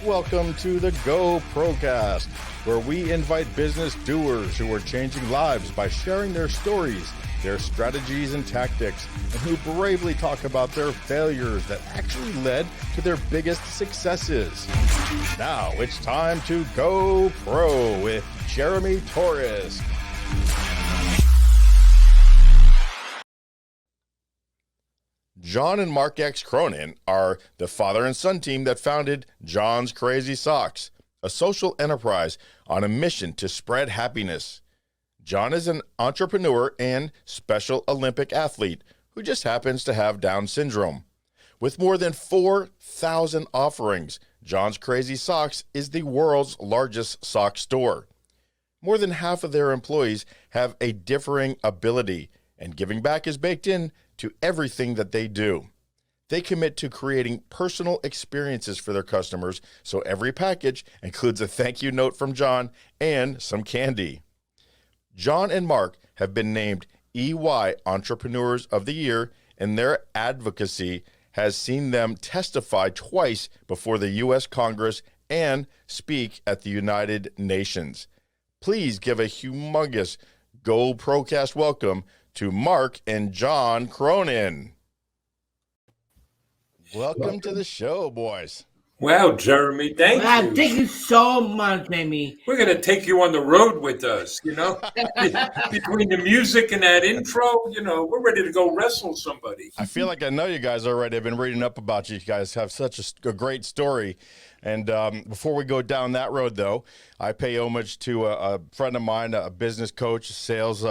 Welcome to the PROcast, where we invite business doers who are changing lives by sharing their stories, their strategies and tactics, and who bravely talk about their failures that actually led to their biggest successes. Now it's time to go pro with Jeremy Torres. John and Mark X. Cronin are the father and son team that founded John's Crazy Socks, a social enterprise on a mission to spread happiness. John is an entrepreneur and Special Olympic athlete who just happens to have Down syndrome. With more than 4,000 offerings, John's Crazy Socks is the world's largest sock store. More than half of their employees have a differing ability, and giving back is baked in to everything that they do. They commit to creating personal experiences for their customers, so every package includes a thank you note from John and some candy. John and Mark have been named EY Entrepreneurs of the Year, and their advocacy has seen them testify twice before the U.S. Congress and speak at the United Nations. Please give a humongous PROcast welcome to Mark and John Cronin. Welcome to the show, boys. Wow, Jeremy, thank you. Thank you so much, Amy. We're going to take you on the road with us, Between the music and that intro, we're ready to go wrestle somebody. I feel like I know you guys already. I've been reading up about you. You guys have such a great story. And before we go down that road, though, I pay homage to a friend of mine, a business coach, sales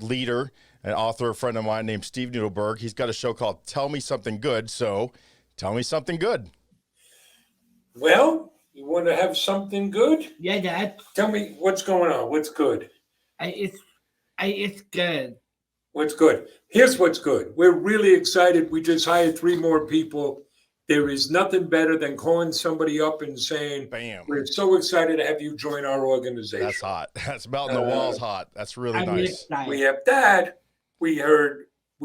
leader, an author, a friend of mine named Steve Needleberg. He's got a show called Tell Me Something Good. So tell me something good. Well, you want to have something good? Yeah, Dad. Tell me what's going on. What's good? It's good. What's good? Here's what's good. We're really excited. We just hired 3 more people. There is nothing better than calling somebody up and saying, "Bam, we're so excited to have you join our organization." That's hot. That's melting the walls hot. That's really nice. We have that. We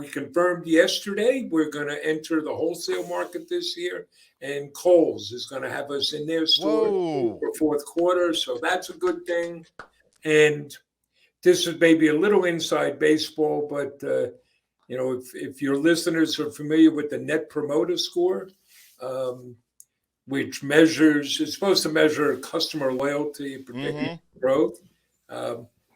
confirmed yesterday we're going to enter the wholesale market this year, and Kohl's is going to have us in their store for fourth quarter. So that's a good thing. And this is maybe a little inside baseball, but if your listeners are familiar with the Net Promoter Score, which is supposed to measure customer loyalty, particularly growth.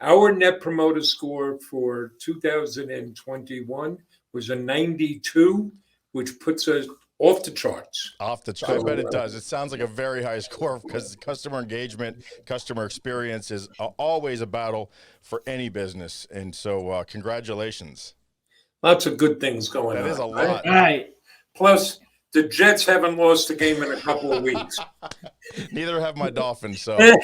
Our Net Promoter Score for 2021 was a 92, which puts us off the charts. Off the charts. I bet it does. It sounds like a very high score because customer engagement, customer experience is always a battle for any business. And so congratulations. Lots of good things going on. That is a lot. Right. Plus, the Jets haven't lost a game in a couple of weeks. Neither have my Dolphins. So I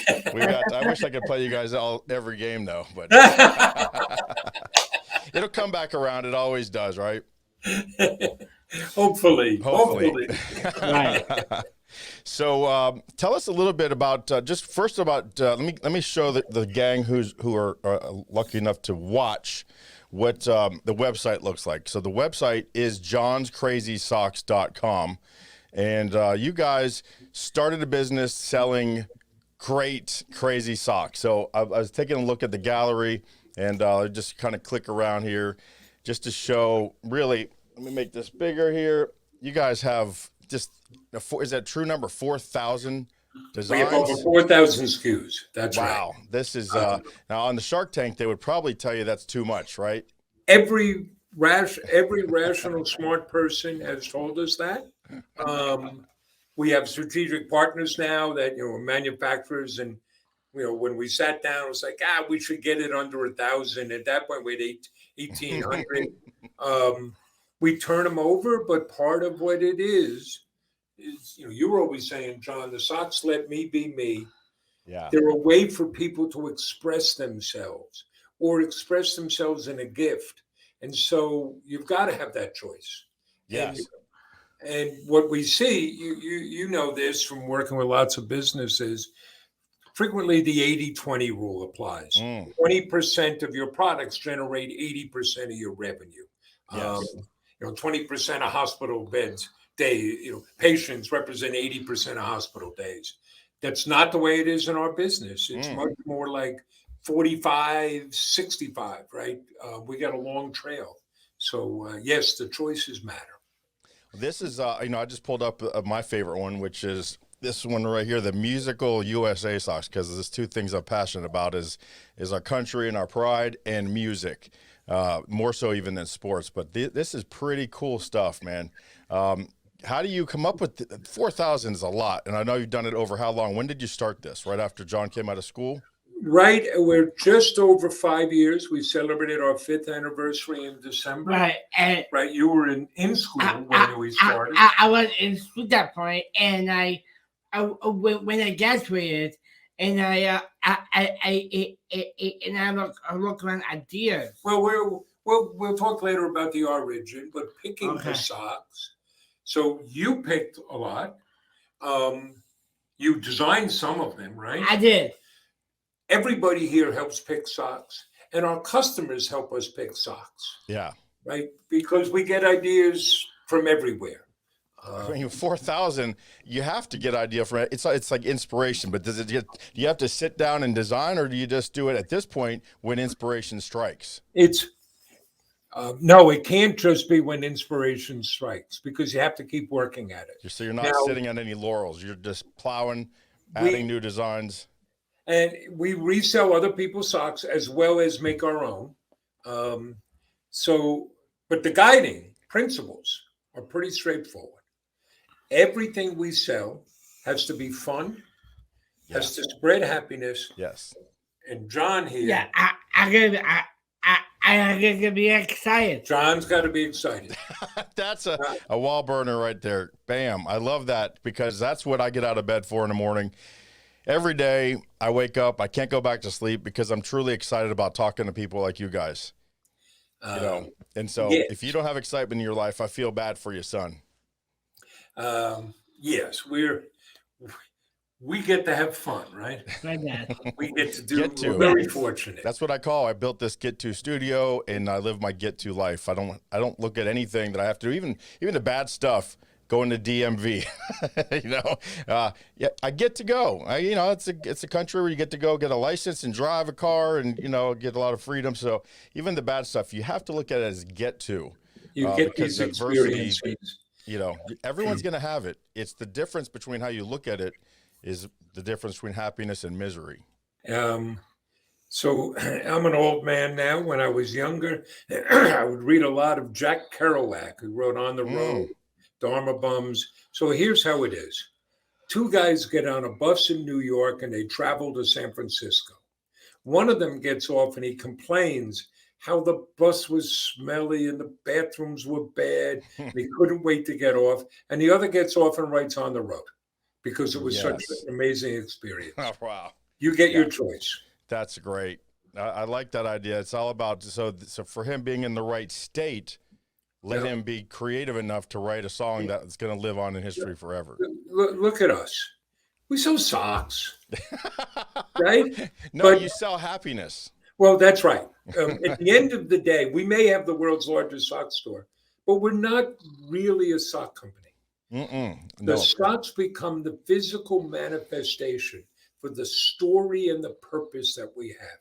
wish I could play you guys every game, though. But it'll come back around. It always does, right? Hopefully. Right. So tell us a little bit about let me show the gang who are lucky enough to watch what the website looks like. So the website is johnscrazysocks.com, and you guys started a business selling great crazy socks. So I was taking a look at the gallery, and I'll just kind of click around here just to show really. Let me make this bigger here. You guys have just is that true number 4,000 designs? We have over 4,000 SKUs. That's right. Wow. This is now on the Shark Tank, they would probably tell you that's too much, right? Every rational smart person has told us that. We have strategic partners now that manufacturers, and when we sat down, it was like, we should get it under 1,000. At that point, we had 1,800. We turn them over, but part of what it is you were always saying, John, the socks let me be me. Yeah. They're a way for people to express themselves or express themselves in a gift. And so you've got to have that choice. Yes. And what we see, you know this from working with lots of businesses, frequently the 80-20 rule applies. 20% of your products generate 80% of your revenue. Yes. 20% of hospital beds patients represent 80% of hospital days. That's not the way it is in our business. It's much more like 45, 65, right? We got a long trail. So yes, the choices matter. This is, I just pulled up my favorite one, which is this one right here, the musical USA socks, because there's two things I'm passionate about is our country and our pride and music, more so even than sports. But this is pretty cool stuff, man. How do you come up with 4,000 is a lot, and I know you've done it over how long? When did you start this? Right after John came out of school? Right, we're just over 5 years. We celebrated our 5th anniversary in December. Right, and right. You were in school when we started. I was in school at that point, and when I graduated, and I look around ideas. Well, we'll talk later about the origin, but picking the socks. So you picked a lot. You designed some of them, right? I did. Everybody here helps pick socks, and our customers help us pick socks. Yeah. Right? Because we get ideas from everywhere. 4,000, you have to get idea from it. It's like inspiration, but do you have to sit down and design, or do you just do it at this point when inspiration strikes? No, it can't just be when inspiration strikes, because you have to keep working at it. So you're not sitting on any laurels. You're just plowing, adding new designs. And we resell other people's socks as well as make our own. But the guiding principles are pretty straightforward. Everything we sell has to be fun, has to spread happiness. Yes. And John here. Yeah, I gotta be excited. John's got to be excited. That's a wall burner right there. Bam. I love that, because that's what I get out of bed for in the morning. Every day I wake up, I can't go back to sleep because I'm truly excited about talking to people like you guys. And so if you don't have excitement in your life, I feel bad for your son. Yes, we get to have fun, right? We get to do. We're very fortunate. That's what I call. I built this Get To studio, and I live my Get To life. I don't look at anything that I have to, even the bad stuff. Going to DMV, I get to go. It's a country where you get to go get a license and drive a car, and get a lot of freedom. So even the bad stuff, you have to look at it as get to. You get these experiences. Everyone's going to have it. It's the difference between how you look at it is the difference between happiness and misery. So I'm an old man now. When I was younger, I would read a lot of Jack Kerouac, who wrote On the Road, Dharma Bums. So here's how it is. 2 guys get on a bus in New York and they travel to San Francisco. One of them gets off and he complains how the bus was smelly and the bathrooms were bad. And he couldn't wait to get off. And the other gets off and writes On the Road because it was such an amazing experience. Oh, wow. You get your choice. That's great. I like that idea. It's all about, so for him being in the right state, let him be creative enough to write a song that's going to live on in history forever. Look at us. We sell socks, right? No, you sell happiness. Well, that's right. At the end of the day, we may have the world's largest sock store, but we're not really a sock company. The socks become the physical manifestation for the story and the purpose that we have.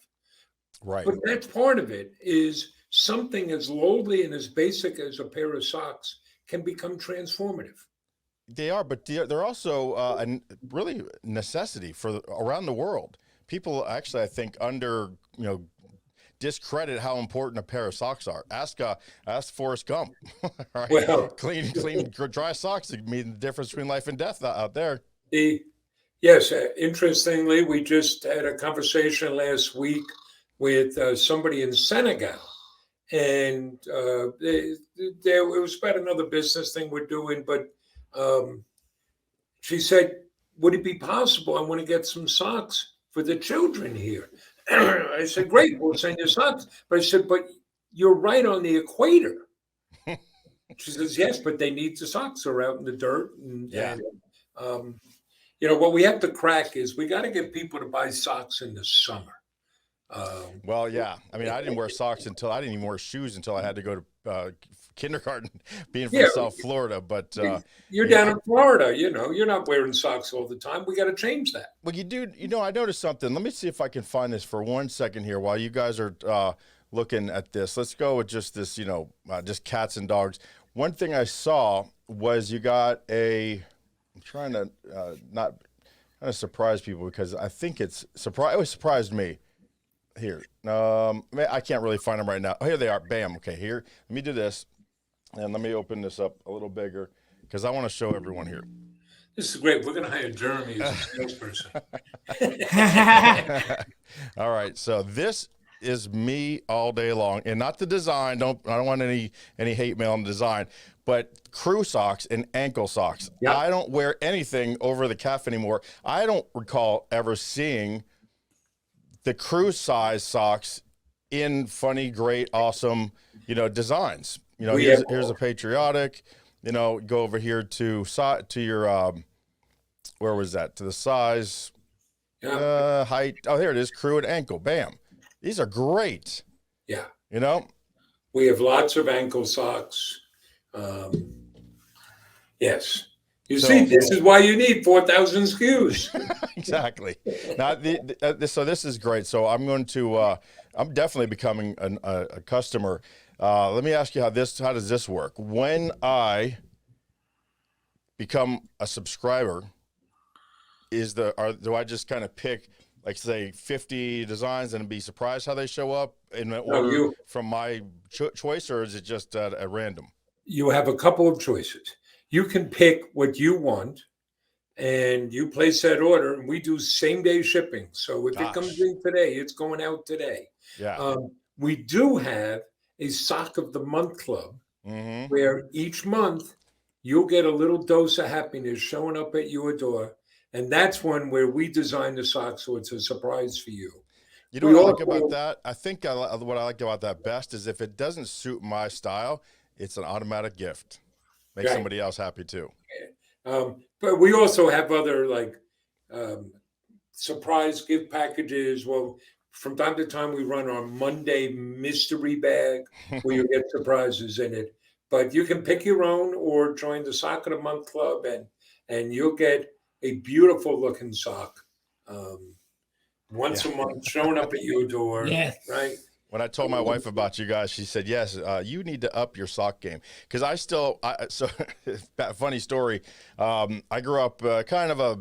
Right. But that's part of it, is something as lowly and as basic as a pair of socks can become transformative. They are, but they're also a really necessity for around the world. People actually, I think, discredit how important a pair of socks are. Ask Forrest Gump. Right? Well, clean, dry socks mean the difference between life and death out there. Yes, interestingly, we just had a conversation last week with somebody in Senegal. And it was about another business thing we're doing, but she said, would it be possible? I want to get some socks for the children here. I said, great, we'll send you socks. But I said, but you're right on the equator. She says, yes, but they need the socks. They're out in the dirt. What we have to crack is we got to get people to buy socks in the summer. Well, yeah. I mean, I didn't wear socks I didn't even wear shoes until I had to go to kindergarten, being from Yeah. South Florida. But You're down in Florida, you're not wearing socks all the time. We got to change that. well, you do. I noticed something. Let me see if I can find this for 1 second here while you guys are looking at this. Let's go with just this, just cats and dogs. One thing I saw was you got I'm trying to not kind of surprise people because I think it always surprised me. Here, I can't really find them right now. Oh, here they are. Bam. Okay, here. Let me do this, and let me open this up a little bigger because I want to show everyone here. This is great. We're going to hire Jeremy as a salesperson. All right, so this is me all day long, and not the design. I don't want any hate mail on the design, but crew socks and ankle socks. Yep. I don't wear anything over the calf anymore. I don't recall ever seeing the crew size socks in funny, great, awesome, designs. Here's a patriotic. Go over here to your where was that? To the size, height. Oh, here it is. Crew and ankle. Bam. These are great. Yeah. We have lots of ankle socks. Yes. See, this is why you need 4,000 SKUs. Exactly. Now, so this is great. So I'm going to, I'm definitely becoming a customer. Let me ask you how does this work? When I become a subscriber, do I just kind of pick, like, say, 50 designs and be surprised how they show up in order from my choice, or is it just at random? You have a couple of choices. You can pick what you want, and you place that order, and we do same-day shipping. So if it comes in today, it's going out today. Yeah. We do have a Sock of the Month club, where each month you'll get a little dose of happiness showing up at your door. And that's one where we design the socks, so it's a surprise for you. You know what I like about that? I think what I like about that best is if it doesn't suit my style, it's an automatic gift. Make somebody else happy too. But we also have other surprise gift packages. Well, from time to time, we run our Monday mystery bag where you get surprises in it. But you can pick your own or join the Sock of the Month club, and you'll get a beautiful looking sock once a month showing up at your door. Yes. Right. When I told my wife about you guys, she said, yes, you need to up your sock game. Because so funny story. I grew up kind of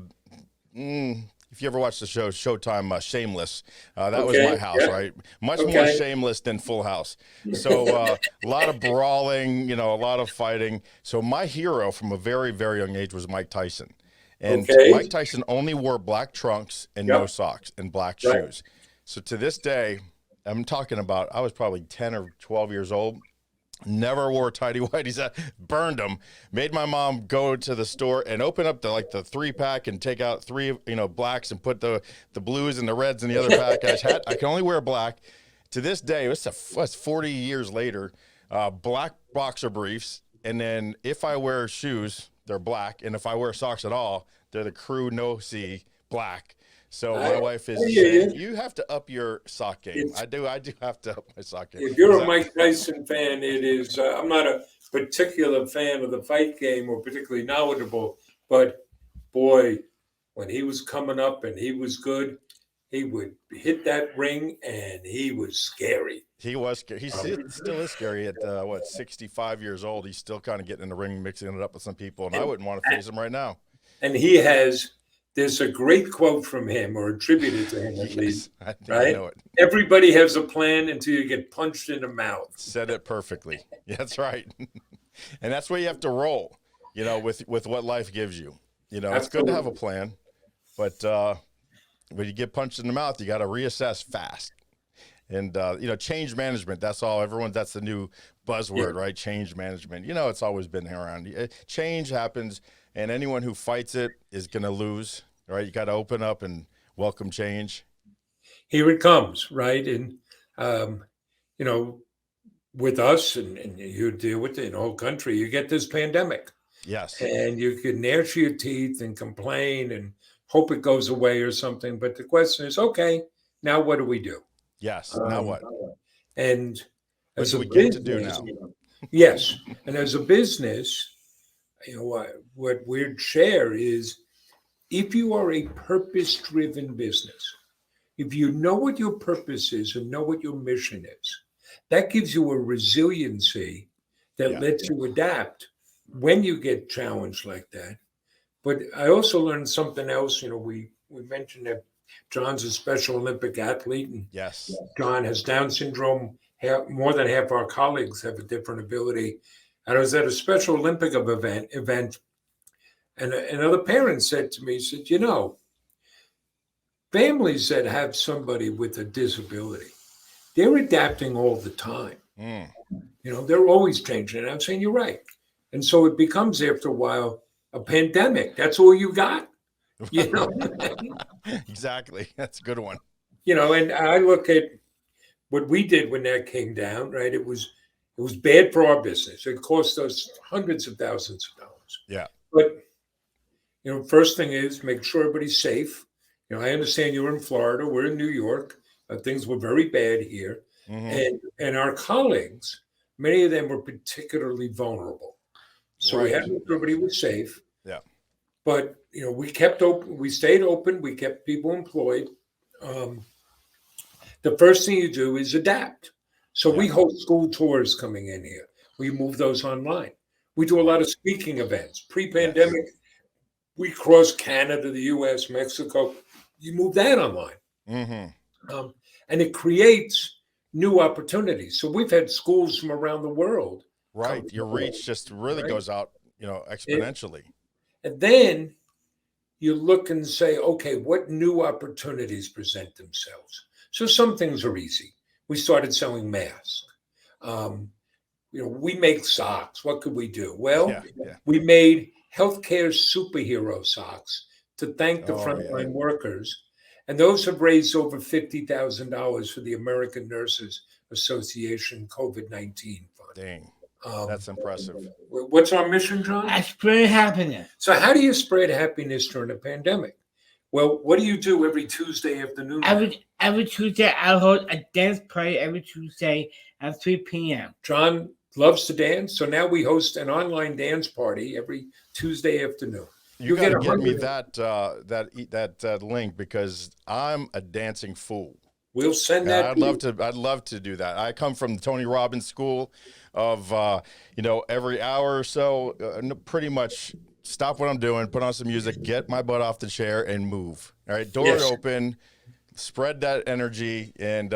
if you ever watched the show Showtime, Shameless, that was my house, right? Much more shameless than Full House. So a lot of brawling, a lot of fighting. So my hero from a very, very young age was Mike Tyson. And Mike Tyson only wore black trunks and no socks and black shoes. So to this day, I'm talking about, I was probably 10 or 12 years old, never wore tighty whities, burned them, made my mom go to the store and open up the 3-pack and take out 3, blacks and put the blues and the reds in the other pack. I can only wear black. To this day, it's 40 years later, black boxer briefs. And then if I wear shoes, they're black. And if I wear socks at all, they're the Crew No See black. So my wife is saying, you have to up your sock game. I do have to up my sock game. If you're a Mike Tyson fan, it is, I'm not a particular fan of the fight game or particularly knowledgeable, but boy, when he was coming up and he was good, he would hit that ring and he was scary. He was scary. He still is scary at, 65 years old. He's still kind of getting in the ring, mixing it up with some people, and I wouldn't want to face him right now. And there's a great quote from him, or attributed to him at least. I think right? I know it. Everybody has a plan until you get punched in the mouth. Said it perfectly. That's right. And that's where you have to roll, with what life gives you. It's good to have a plan, but when you get punched in the mouth, you got to reassess fast. And, change management, that's all. That's the new buzzword, right? Change management. It's always been around. Change happens, and anyone who fights it is going to lose, right? You got to open up and welcome change. Here it comes, right? And, with us, and you deal with it in the whole country, you get this pandemic. Yes. And you can gnash your teeth and complain and hope it goes away or something. But the question is, okay, now what do we do? Yes. Now what? And What do we get to do now? Yes. And as a business, what we'd share is if you are a purpose-driven business, if you know what your purpose is and know what your mission is, that gives you a resiliency that lets you adapt when you get challenged like that. But I also learned something else. We mentioned that John's a Special Olympic athlete, and Yes. John has Down syndrome. More than half our colleagues have a different ability. And I was at a Special Olympic event, and another parent said to me, he said, families that have somebody with a disability, they're adapting all the time. They're always changing. And I'm saying, you're right. And so it becomes, after a while, a pandemic. That's all you got. Exactly. That's a good one. And I look at what we did when that came down, right? It was bad for our business. It cost us hundreds of thousands of dollars. Yeah. But, first thing is make sure everybody's safe. I understand you're in Florida. We're in New York. Things were very bad here. And our colleagues, many of them were particularly vulnerable. So we had to make sure everybody was safe. Yeah. But, we kept open. We stayed open. We kept people employed. The first thing you do is adapt. So we host school tours coming in here. We move those online. We do a lot of speaking events. Pre-pandemic, we crossed Canada, the U.S., Mexico. You move that online. And it creates new opportunities. So we've had schools from around the world. Right. Your reach just really goes out, exponentially. And then you look and say, okay, what new opportunities present themselves? So some things are easy. We started selling masks. We make socks. What could we do? Well, we made healthcare superhero socks to thank the frontline workers. And those have raised over $50,000 for the American Nurses Association COVID-19 fund. Dang. That's impressive. What's our mission, John? I spread happiness. So how do you spread happiness during a pandemic? Well, what do you do every Tuesday afternoon? Every Tuesday, I hold a dance party every Tuesday at 3 p.m. John loves to dance, so now we host an online dance party every Tuesday afternoon. You got to get me that link, because I'm a dancing fool. We'll send that. I'd love to do that. I come from the Tony Robbins school of every hour or so, pretty much stop what I'm doing, put on some music, get my butt off the chair, and move. All right, door open, spread that energy, and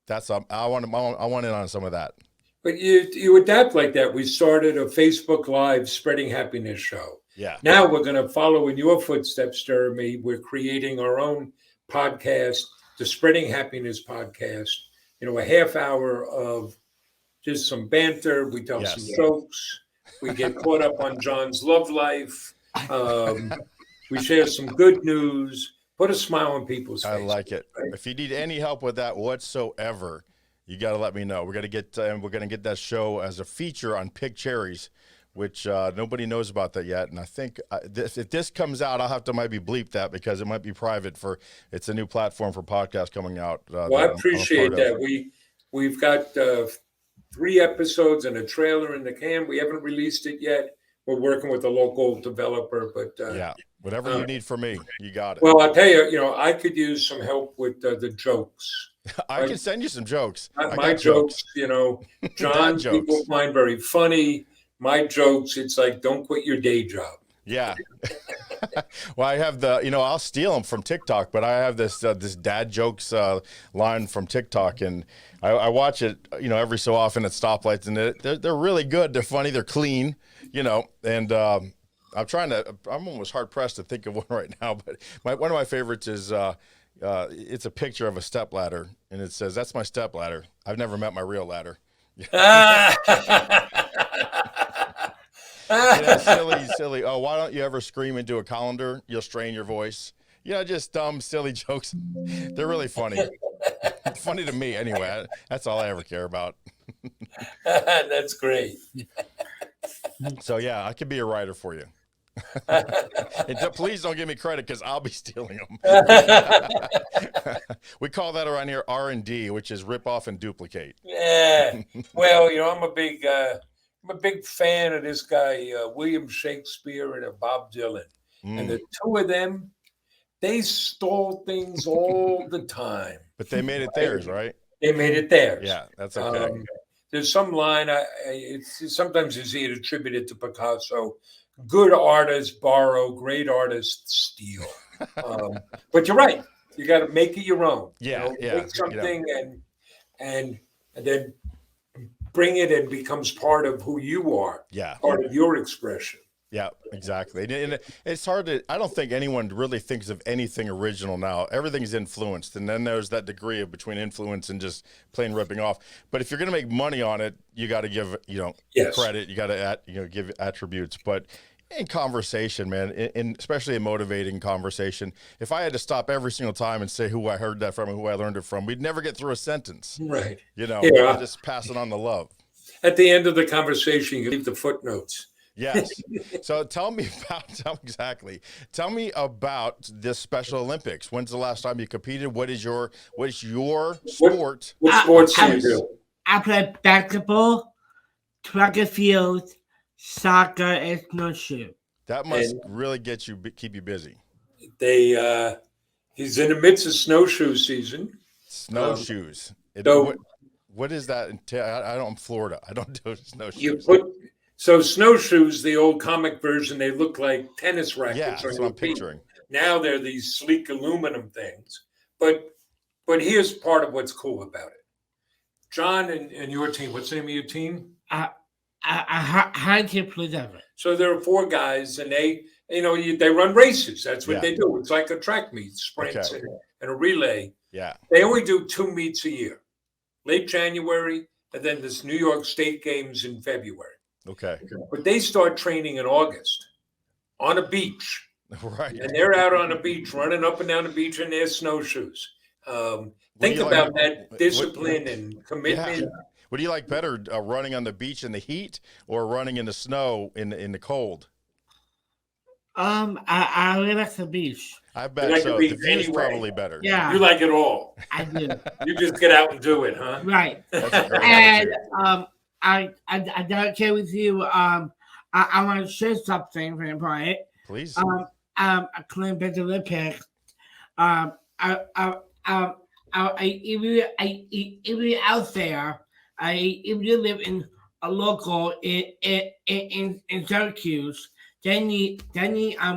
that's I want in on some of that. But you adapt like that. We started a Facebook Live Spreading Happiness show. Yeah. Now we're going to follow in your footsteps, Jeremy. We're creating our own podcast, the Spreading Happiness podcast. A half hour of just some banter. We tell some jokes. We get caught up on John's love life. We share some good news. Put a smile on people's faces. I like it. Right? If you need any help with that whatsoever, you got to let me know. We're going to get that show as a feature on Pick Cherries, which nobody knows about that yet. And I think if this comes out, I'll have to maybe bleep that, because it might be private. It's a new platform for podcasts coming out. Well, I appreciate that. We've got 3 episodes and a trailer in the can. We haven't released it yet. We're working with a local developer, but whatever you need from me, you got it. Well, I'll tell you, I could use some help with the jokes. I can send you some jokes. My jokes, John, people find very funny. My jokes, it's like, don't quit your day job. Yeah. Well, I have I'll steal them from TikTok, but I have this dad jokes line from TikTok, and I watch it, every so often at stoplights, and they're really good. They're funny. They're clean, and I'm almost hard pressed to think of one right now, but one of my favorites is, it's a picture of a stepladder, and it says, "That's my stepladder. I've never met my real ladder." Silly. Oh, why don't you ever scream into a colander? You'll strain your voice. Just dumb, silly jokes. They're really funny. Funny to me, anyway. That's all I ever care about. That's great. So, I could be a writer for you. And please don't give me credit because I'll be stealing them. We call that around here R&D, which is rip off and duplicate. Yeah. Well, I'm a big fan of this guy, William Shakespeare and Bob Dylan. And the two of them, they stole things all the time. But they made it theirs, right? They made it theirs. Yeah, that's okay. There's some line, sometimes you see it attributed to Picasso. Good artists borrow, great artists steal. But you're right. You got to make it your own. Yeah, Make something and then bring it and becomes part of who you are. Yeah. Part of your expression. Yeah, exactly. And it's hard to, I don't think anyone really thinks of anything original now. Everything's influenced. And then there's that degree of between influence and just plain ripping off. But if you're going to make money on it, you got to give, Yes. credit. You got to, give attributes. But in conversation, man, especially a motivating conversation, if I had to stop every single time and say who I heard that from and who I learned it from, we'd never get through a sentence. Right. Just passing on the love. At the end of the conversation, you leave the footnotes. Yes. So tell me about this Special Olympics. When's the last time you competed? What is your sport? What sports do you do? I play basketball, track and field, soccer, and snowshoe. That must really keep you busy. He's in the midst of snowshoe season. Snowshoes. What is that? I'm in Florida. I don't do snowshoes. So snowshoes, the old comic version, they look like tennis rackets. Yeah, that's what I'm picturing. Now they're these sleek aluminum things. But here's part of what's cool about it. John and your team, what's the name of your team? Hunter Preserver. So there are 4 guys, and they run races. That's what they do. It's like a track meet, sprints and a relay. Yeah. They only do 2 meets a year, late January, and then this New York State Games in February. Okay. But they start training in August on a beach. Right. And they're out on a beach, running up and down the beach in their snowshoes. Think about that discipline and commitment. Yeah. What do you like better, running on the beach in the heat or running in the snow in the cold? I really like the beach. I bet like so. the The beach view is anyway. probably better. Yeah, You like it all. I do. You just get out and do it, huh? Right. That's a great And attitude. I don't okay with you. I want to share something very important. Please. I claim better Olympics. If you're out there, if you live in a local in Syracuse, they need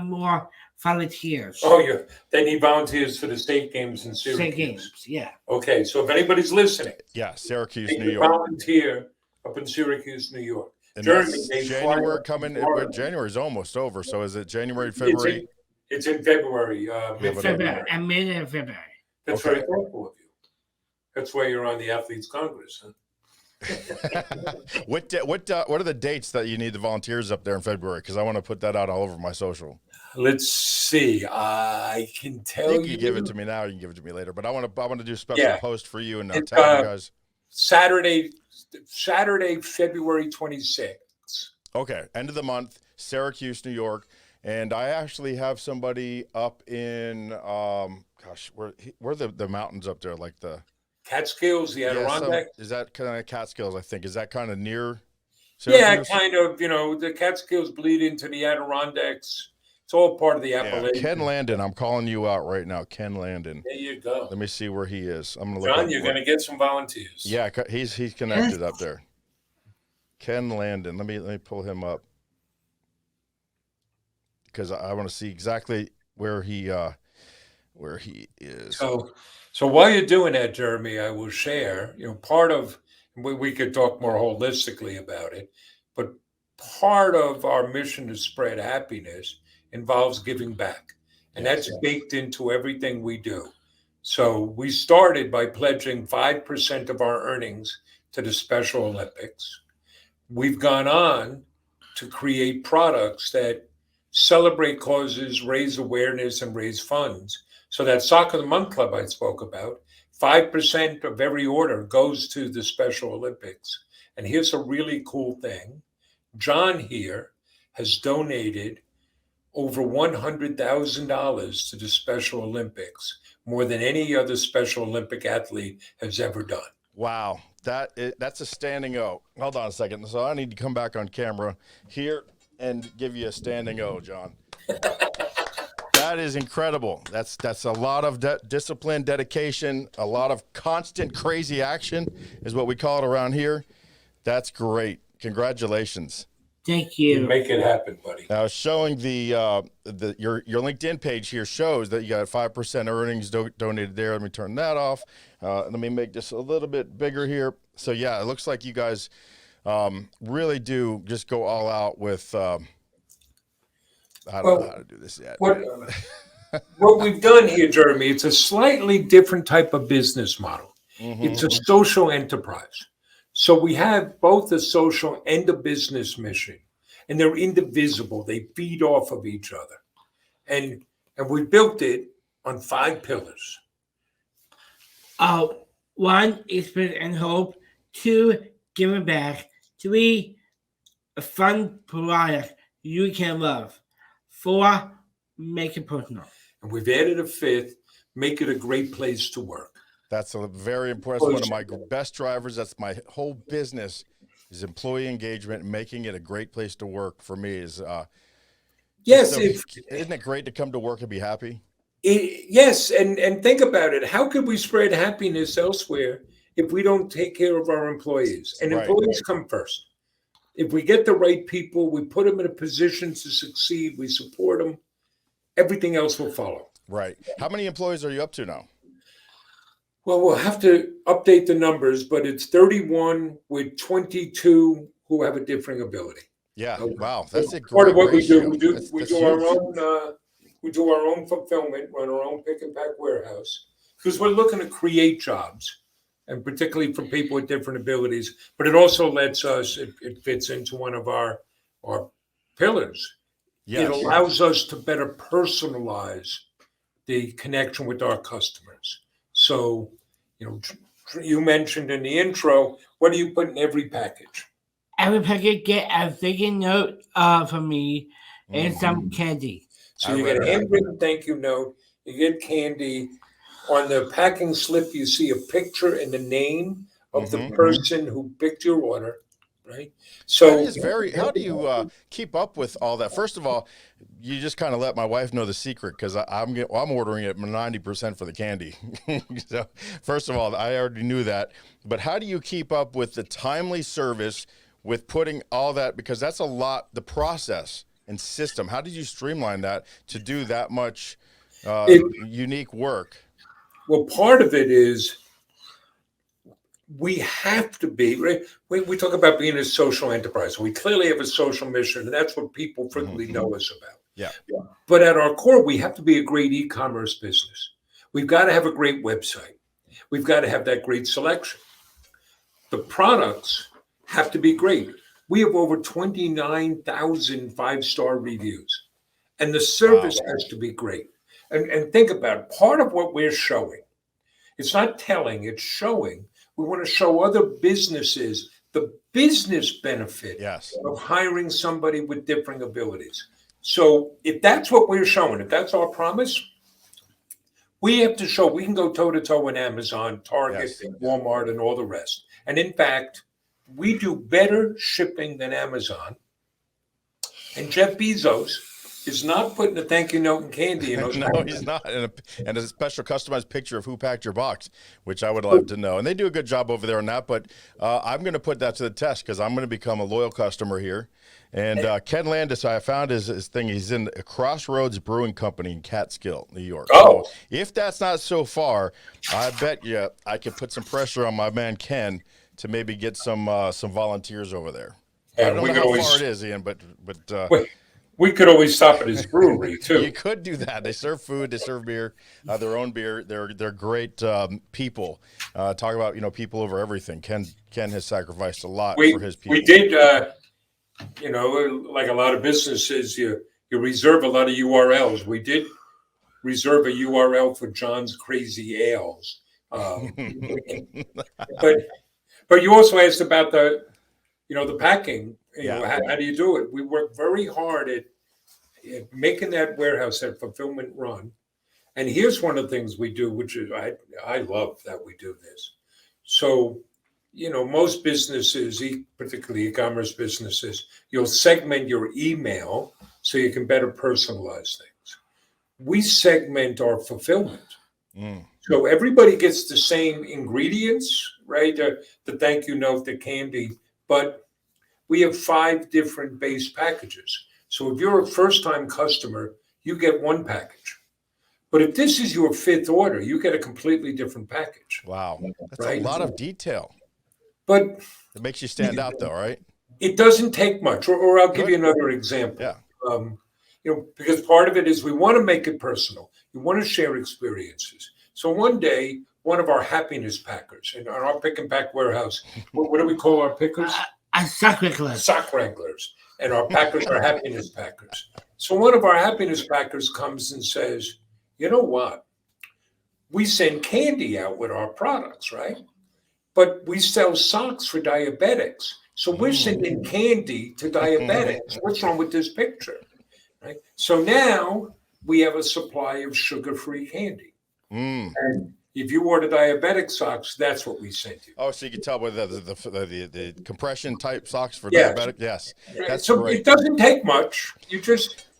more volunteers. Oh, they need volunteers for the state games in Syracuse. State games, yeah. Okay, so if anybody's listening, Yeah, Syracuse, they New can York. volunteer up in Syracuse, New York. And Jeremy, that's they fly January up coming. to Florida. January's almost over. So is it January, February? It's in February, mid-February. And mid-February. That's Okay. very thoughtful of you. That's why you're on the Athletes Congress, huh? What are the dates that you need the volunteers up there in February? Because I want to put that out all over my social. Let's see. I can tell You can give it to me now. You can give it to me later. But I want to do a special Yeah. post for you and It's, tell you guys. Saturday, February 26th. Okay, end of the month, Syracuse, New York, and I actually have somebody up in where the mountains up there, like the Catskills, the Adirondack. is that kind of Catskills? I think is that kind of near Yeah, Syracuse? kind of. The Catskills bleed into the Adirondacks. It's all part of the Yeah, Appalachian. Ken Landon, I'm calling you out right now, Ken Landon. There you go. Let me see where he is. I'm gonna look. John, up you're where- going to get some volunteers. Yeah, he's connected up there. Ken Landon. Let me pull him up because I want to see exactly where he is. So while you're doing that, Jeremy, I will share, part of, we could talk more holistically about it, but part of our mission to spread happiness involves giving back. And that's baked into everything we do. So we started by pledging 5% of our earnings to the Special Olympics. We've gone on to create products that celebrate causes, raise awareness, and raise funds. So that Soccer of the Month Club I spoke about, 5% of every order goes to the Special Olympics. And here's a really cool thing. John here has donated over $100,000 to the Special Olympics, more than any other Special Olympic athlete has ever done. Wow, that's a standing O. Hold on a second. So I need to come back on camera here and give you a standing O, John. That is incredible. That's a lot of discipline, dedication, a lot of constant crazy action is what we call it around here. That's great. Congratulations. Thank You you. make it happen, buddy. Now, showing your LinkedIn page here shows that you got 5% earnings donated there. Let me turn that off. Let me make this a little bit bigger here. So yeah, it looks like you guys really do just go all out with. I don't know how to do this yet. What we've done here, Jeremy, it's a slightly different type of business model. Mm-hmm. It's a social enterprise. So we have both a social and a business mission, and they're indivisible. They feed off of each other. And we built it on 5 pillars. 1, experience and hope. 2, giving back. 3, a fun product you can love. 4, make it personal. And we've added a 5th, make it a great place to work. That's a very impressive one of my best drivers. That's my whole business is employee engagement, making it a great place to work for me is yes. Isn't it great to come to work and be happy? Yes. And think about it. How could we spread happiness elsewhere if we don't take care of our employees? And employees come first. If we get the right people, we put them in a position to succeed, we support them, everything else will follow. Right. How many employees are you up to now? Well, we'll have to update the numbers, but it's 31 with 22 who have a differing ability. Yeah. Wow. That's a great part of what ratio. we do. We do our own fulfillment, run our own pick and pack warehouse, because we're looking to create jobs, and particularly for people with different abilities. But it also lets us. It fits into one of our pillars. Yes. It allows us to better personalize the connection with our customers. So, you mentioned in the intro, what do you put in every package? Every package get a sticky note from me and some candy. So you get a handwritten thank you note, you get candy. On the packing slip, you see a picture and the name of the person who picked your order, right? So that is how do you keep up with all that? First of all, you just kind of let my wife know the secret, because I'm ordering it 90% for the candy. So first of all, I already knew that. But how do you keep up with the timely service with putting all that, because that's a lot, the process and system. How did you streamline that to do that much unique work? Well, part of it is we have to be, right? We talk about being a social enterprise. We clearly have a social mission, and that's what people frequently know us about. Yeah. But at our core, we have to be a great e-commerce business. We've got to have a great website. We've got to have that great selection. The products have to be great. We have over 29,000 5-star reviews, and the service has to be great. And think about it. Part of what we're showing, it's not telling, it's showing. We want to show other businesses the business benefit of hiring somebody with different abilities. So if that's what we're showing, if that's our promise, we have to show we can go toe-to-toe with Amazon, Target, Walmart, and all the rest. And in fact, we do better shipping than Amazon. And Jeff Bezos is not putting a thank you note and candy in those. No, he's not. And a special customized picture of who packed your box, which I would love to know. And they do a good job over there on that. But I'm going to put that to the test, because I'm going to become a loyal customer here. And Ken Landis, I found his thing. He's in a Crossroads Brewing Company in Catskill, New York. Oh. So if that's not so far, I bet you I could put some pressure on my man Ken to maybe get some volunteers over there. I don't know how far it is, Ian, but we could always stop at his brewery too. You could do that. They serve food. They serve beer, their own beer. They're great people. Talk about people over everything. Ken has sacrificed a lot for his people. We did, like a lot of businesses, you reserve a lot of URLs. We did reserve a URL for John's Crazy Ales. But you also asked about the packing. How do you do it? We work very hard at making that warehouse, that fulfillment run. And here's one of the things we do, which is I love that we do this. So, most businesses, particularly e-commerce businesses, you'll segment your email so you can better personalize things. We segment our fulfillment. So everybody gets the same ingredients, right? The thank you note, the candy, but we have 5 different base packages. So if you're a first-time customer, you get one package. But if this is your 5th order, you get a completely different package. Wow. That's right? a lot of detail. But it makes you stand out, though, right? It doesn't take much. Or I'll give you another example. Yeah. Because part of it is we want to make it personal. You want to share experiences. So one day, one of our happiness packers in our pick and pack warehouse, what do we call our pickers? Sock wranglers. Sock wranglers. And our packers are happiness packers. So one of our happiness packers comes and says, you know what? We send candy out with our products, right? But we sell socks for diabetics. So we're sending candy to diabetics. What's wrong with this picture? Right? So now we have a supply of sugar-free candy. And if you order diabetic socks, that's what we send you. Oh, so you can tell with the compression type socks for diabetic? Yes. That's so great. It doesn't take much.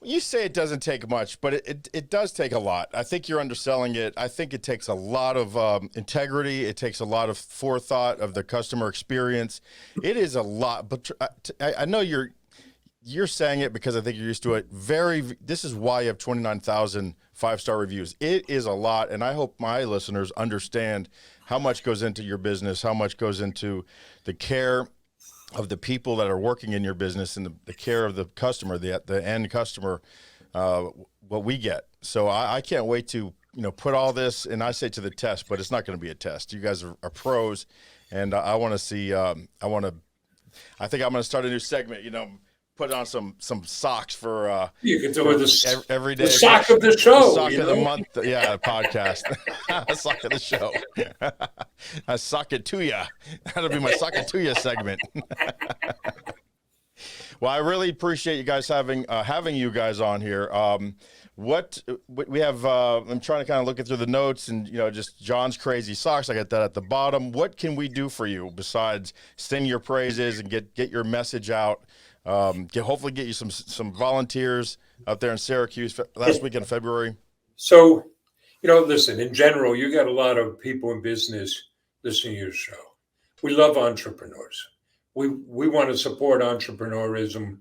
You say it doesn't take much, but it does take a lot. I think you're underselling it. I think it takes a lot of integrity. It takes a lot of forethought of the customer experience. It is a lot, but I know you're saying it because I think you're used to it. This is why you have 29,000 5-star reviews. It is a lot, and I hope my listeners understand how much goes into your business, how much goes into the care of the people that are working in your business and the care of the customer, the end customer, what we get. So I can't wait to, put all this, and I say to the test, but it's not going to be a test. You guys are pros, and I want to see, I think I'm going to start a new segment, put on some socks for you can do it every day. The sock of the show. The sock of the month. Yeah, podcast. Sock of the show. I sock it to ya. That'll be my sock it to ya segment. Well, I really appreciate you guys having you guys on here. What we have, I'm trying to kind of look through the notes and, just John's Crazy Socks. I got that at the bottom. What can we do for you besides sing your praises and get your message out? Hopefully get you some volunteers out there in Syracuse last week in February. So, listen, in general, you got a lot of people in business listening to your show. We love entrepreneurs. We want to support entrepreneurism.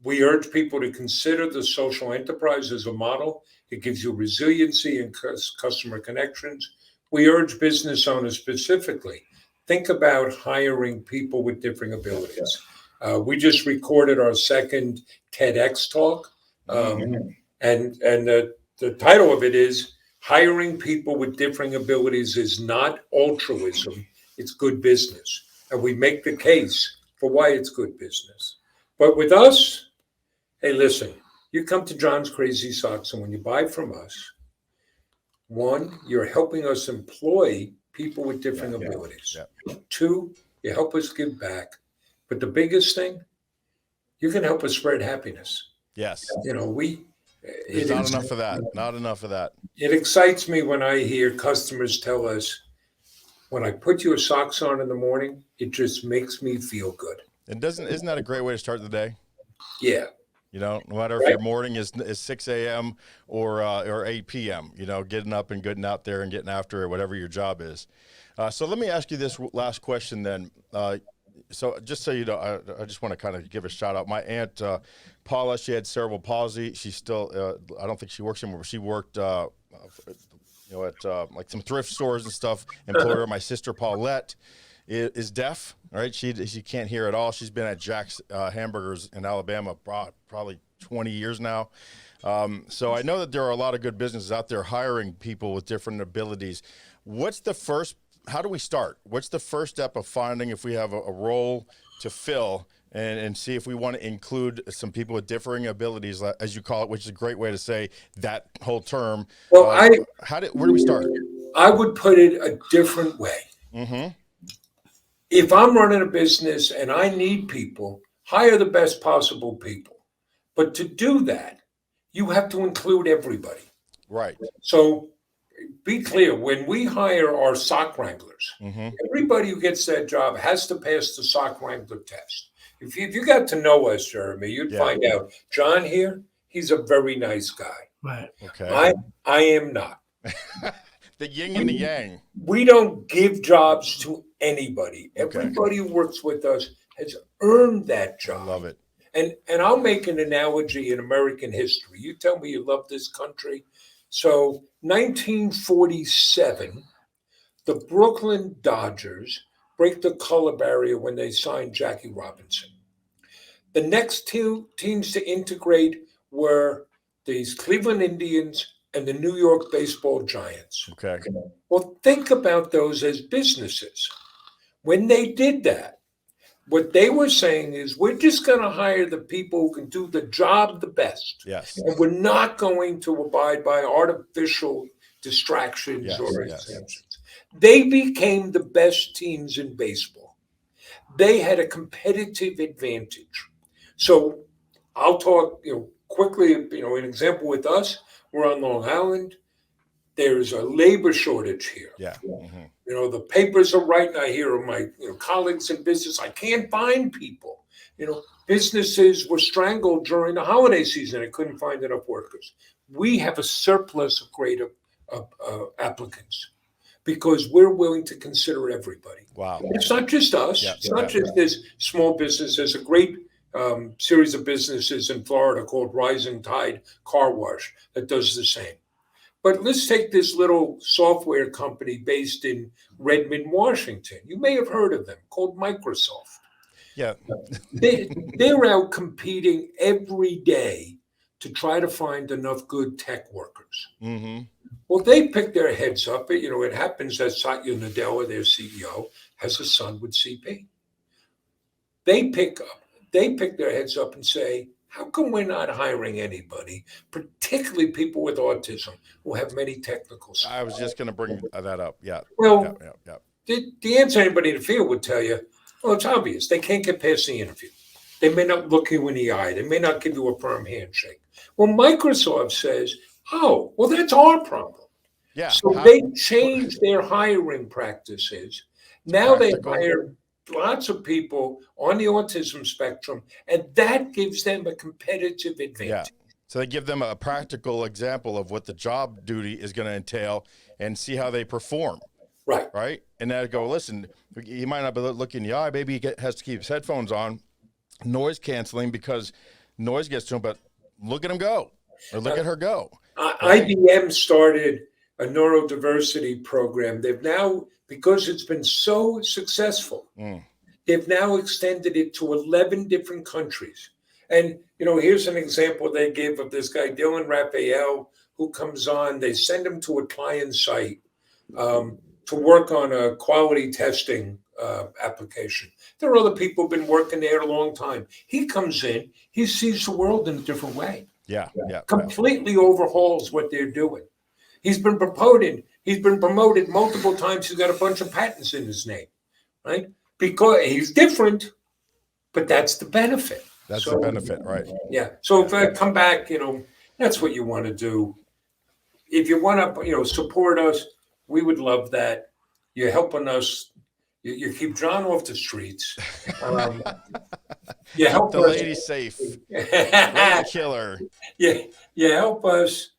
We urge people to consider the social enterprise as a model. It gives you resiliency and customer connections. We urge business owners specifically, think about hiring people with differing abilities. We just recorded our second TEDx talk, and the title of it is Hiring People with Differing Abilities is Not Altruism, It's Good Business. And we make the case for why it's good business. But with us, hey, listen, you come to John's Crazy Socks, and when you buy from us, 1, you're helping us employ people with differing abilities. 2, you help us give back. But the biggest thing, you can help us spread happiness. Yes. There's not enough of that. Not enough of that. It excites me when I hear customers tell us, when I put your socks on in the morning, it just makes me feel good. And isn't that a great way to start the day? Yeah. No matter if your morning is 6 a.m. or 8 p.m., getting up and getting out there and getting after it, whatever your job is. So let me ask you this last question then. So just so you know, I just want to kind of give a shout out. My aunt, Paula, she had cerebral palsy. She's still, I don't think she works anymore, but she worked, at like some thrift stores and stuff. Employer, my sister Paulette is deaf, right? She can't hear at all. She's been at Jack's Hamburgers in Alabama probably 20 years now. So I know that there are a lot of good businesses out there hiring people with different abilities. How do we start? What's the first step of finding if we have a role to fill and see if we want to include some people with differing abilities, as you call it, which is a great way to say that whole term. Well, where do we start? I would put it a different way. Mm-hmm. If I'm running a business and I need people, hire the best possible people. But to do that, you have to include everybody. Right. So be clear, when we hire our sock wranglers, everybody who gets that job has to pass the sock wrangler test. If you got to know us, Jeremy, you'd find out John here, he's a very nice guy. Right. Okay. I am not. The yin and the yang. We don't give jobs to anybody. Everybody who works with us has earned that job. I love it. And I'll make an analogy in American history. You tell me you love this country. So 1947, the Brooklyn Dodgers break the color barrier when they signed Jackie Robinson. The next two teams to integrate were these Cleveland Indians and the New York Baseball Giants. Okay. Well, think about those as businesses. When they did that, what they were saying is, we're just going to hire the people who can do the job the best. Yes. And we're not going to abide by artificial distractions or exemptions. They became the best teams in baseball. They had a competitive advantage. So I'll talk, quickly, an example with us, we're on Long Island. There's a labor shortage here. Yeah. The papers are writing. I hear of my colleagues in business, I can't find people. Businesses were strangled during the holiday season. I couldn't find enough workers. We have a surplus of great applicants because we're willing to consider everybody. Wow. It's not just us. It's not just this small business. There's a great series of businesses in Florida called Rising Tide Car Wash that does the same. But let's take this little software company based in Redmond, Washington. You may have heard of them, called Microsoft. Yeah. They're out competing every day to try to find enough good tech workers. Well, they pick their heads up. It happens that Satya Nadella, their CEO, has a son with CP. They pick their heads up and say, how come we're not hiring anybody, particularly people with autism who have many technical skills? I was just going to bring that up. Yeah. Well, the answer anybody in the field would tell you, well, it's obvious. They can't get past the interview. They may not look you in the eye. They may not give you a firm handshake. Well, Microsoft says, oh, well, that's our problem. Yeah. So they changed their hiring practices. Now they hire lots of people on the autism spectrum, and that gives them a competitive advantage. Yeah. So they give them a practical example of what the job duty is going to entail and see how they perform. Right. Right. And then go, listen, he might not be looking in the eye. Maybe he has to keep his headphones on, noise canceling, because noise gets to him, but look at him go or look at her go. IBM started a neurodiversity program. They've now, because it's been so successful, they've now extended it to 11 different countries. And, here's an example they gave of this guy, Dylan Raphael, who comes on. They send him to a client site to work on a quality testing application. There are other people who've been working there a long time. He comes in, he sees the world in a different way. Yeah. Completely overhauls what they're doing. He's been promoted multiple times. He's got a bunch of patents in his name, right? Because he's different, but that's the benefit. That's the benefit, right? Yeah. So if I come back, that's what you want to do. If you want to, support us, we would love that. You're helping us. You keep John off the streets. You help the us. lady safe. Lady killer. You help us.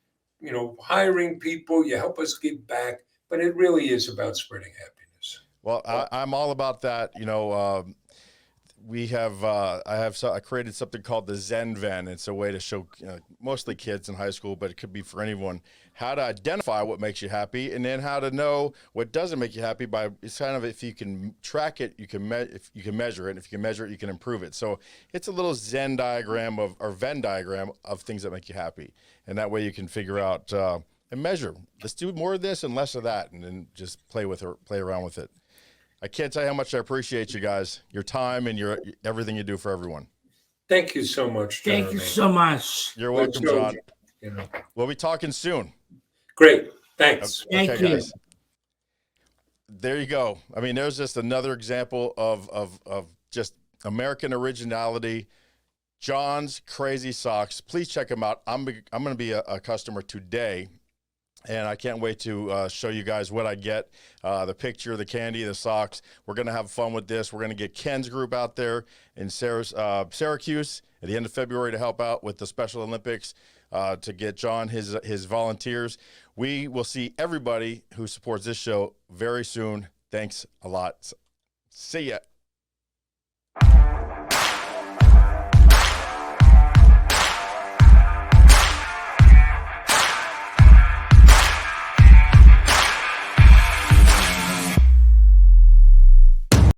Hiring people. You help us give back. But it really is about spreading happiness. Well, I'm all about that. I created something called the Zen Van. It's a way to show mostly kids in high school, but it could be for anyone, how to identify what makes you happy, and then how to know what doesn't make you happy. It's kind of, if you can track it, you can if you can measure it. If you can measure it, you can improve it. So it's a little Zen diagram or Venn diagram of things that make you happy, and that way you can figure out and measure. Let's do more of this and less of that, and then just play around with it. I can't tell you how much I appreciate you guys, your time and everything you do for everyone. Thank you so much, Jeremy. Thank you so much. You're welcome, John. We'll be talking soon. Great. Thanks. Thank you. Guys. There you go. I mean, there's just another example of just American originality, John's Crazy Socks. Please check them out. I'm going to be a customer today, and I can't wait to show you guys what I get, the picture, the candy, the socks. We're going to have fun with this. We're going to get Ken's group out there in Syracuse at the end of February to help out with the Special Olympics, to get John his volunteers. We will see everybody who supports this show very soon. Thanks a lot. See ya.